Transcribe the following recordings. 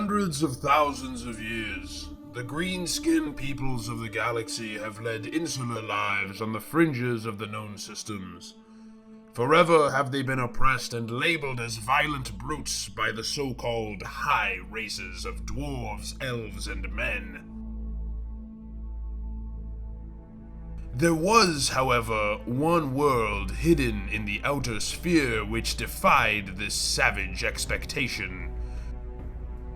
hundreds of thousands of years, the green-skinned peoples of the galaxy have led insular lives on the fringes of the known systems. Forever have they been oppressed and labeled as violent brutes by the so-called high races of dwarves, elves, and men. There was, however, one world hidden in the outer sphere which defied this savage expectation.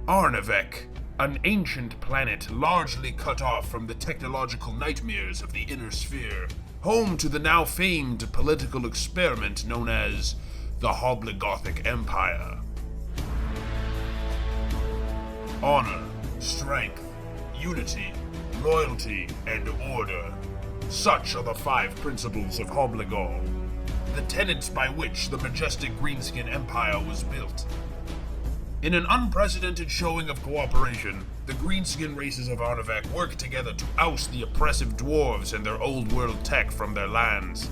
Arnavek, an ancient planet largely cut off from the technological nightmares of the inner sphere, home to the now famed political experiment known as the Hoblogothic Empire. Honor, strength, unity, loyalty, and order. Such are the 5 principles of Hoblogol, the tenets by which the majestic Greenskin Empire was built. In an unprecedented showing of cooperation, the greenskin races of Arnavek work together to oust the oppressive dwarves and their old world tech from their lands.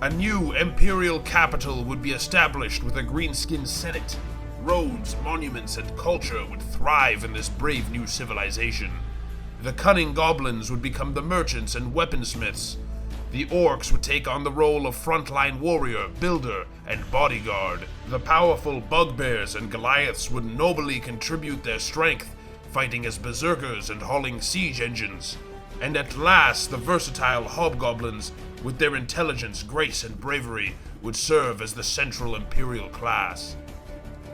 A new imperial capital would be established with a greenskin senate. Roads, monuments, and culture would thrive in this brave new civilization. The cunning goblins would become the merchants and weaponsmiths. The orcs would take on the role of frontline warrior, builder, and bodyguard. The powerful bugbears and Goliaths would nobly contribute their strength, fighting as berserkers and hauling siege engines. And at last, the versatile hobgoblins, with their intelligence, grace, and bravery, would serve as the central imperial class.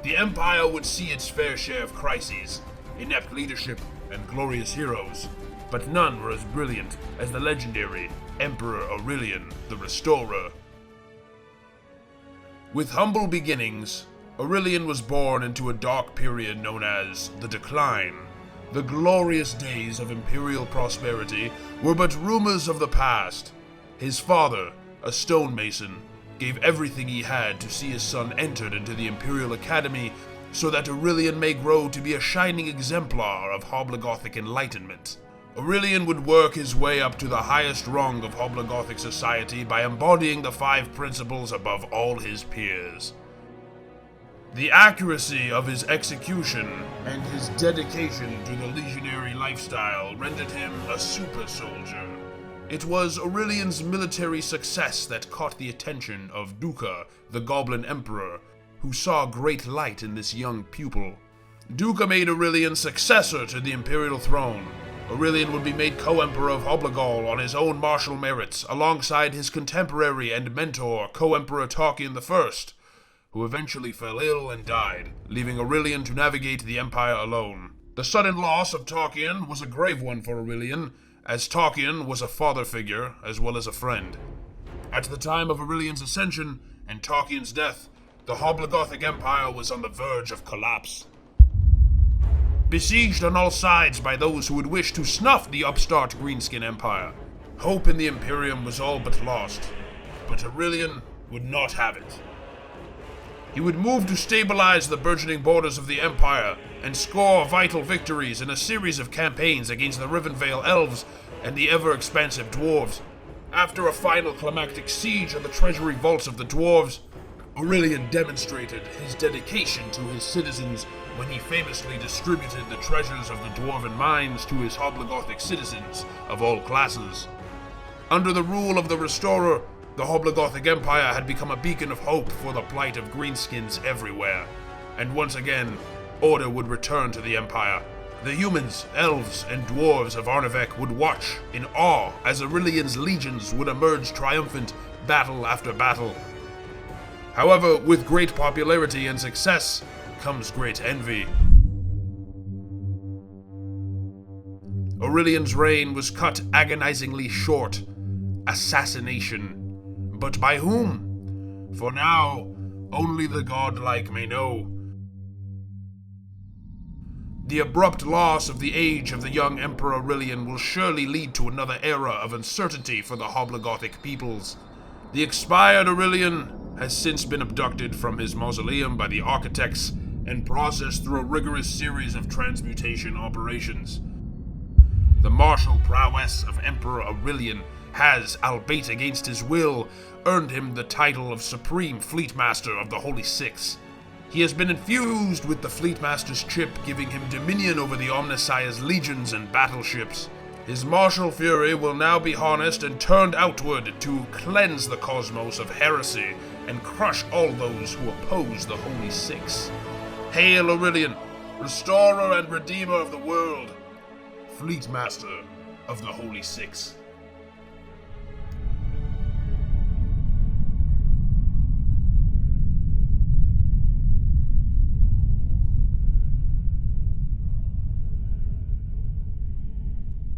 The Empire would see its fair share of crises, inept leadership, and glorious heroes, but none were as brilliant as the legendary Emperor Aurelian the Restorer. With humble beginnings, Aurelian was born into a dark period known as the Decline. The glorious days of imperial prosperity were but rumors of the past. His father, a stonemason, gave everything he had to see his son entered into the Imperial Academy so that Aurelian may grow to be a shining exemplar of Hoblogothic enlightenment. Aurelian would work his way up to the highest rung of Hoblogothic society by embodying the 5 principles above all his peers. The accuracy of his execution and his dedication to the legionary lifestyle rendered him a super soldier. It was Aurelian's military success that caught the attention of Duca, the Goblin Emperor, who saw great light in this young pupil. Duca made Aurelian successor to the imperial throne. Aurelian would be made co-emperor of Hoblogol on his own martial merits, alongside his contemporary and mentor, co-emperor Tarkian I, who eventually fell ill and died, leaving Aurelian to navigate the empire alone. The sudden loss of Tarkian was a grave one for Aurelian, as Tarkian was a father figure as well as a friend. At the time of Aurelian's ascension and Tarkian's death, the Hoblogothic Empire was on the verge of collapse. Besieged on all sides by those who would wish to snuff the upstart Greenskin Empire, hope in the Imperium was all but lost, but Aurelian would not have it. He would move to stabilize the burgeoning borders of the Empire and score vital victories in a series of campaigns against the Rivenvale elves and the ever-expansive dwarves. After a final climactic siege of the treasury vaults of the dwarves, Aurelian demonstrated his dedication to his citizens when he famously distributed the treasures of the dwarven mines to his Hoblogothic citizens of all classes. Under the rule of the Restorer, the Hoblogothic Empire had become a beacon of hope for the plight of greenskins everywhere, and once again, order would return to the Empire. The humans, elves, and dwarves of Arnavek would watch in awe as Aurelian's legions would emerge triumphant, battle after battle. However, with great popularity and success comes great envy. Aurelian's reign was cut agonizingly short. Assassination. But by whom? For now, only the godlike may know. The abrupt loss of the age of the young Emperor Aurelian will surely lead to another era of uncertainty for the Hoblogothic peoples. The expired Aurelian has since been abducted from his mausoleum by the architects and processed through a rigorous series of transmutation operations. The martial prowess of Emperor Aurelian has, albeit against his will, earned him the title of Supreme Fleet Master of the Holy Six. He has been infused with the Fleetmaster's chip, giving him dominion over the Omnissiah's legions and battleships. His martial fury will now be harnessed and turned outward to cleanse the cosmos of heresy and crush all those who oppose the Holy Six. Hail Aurelian, restorer and redeemer of the world, Fleetmaster of the Holy Six.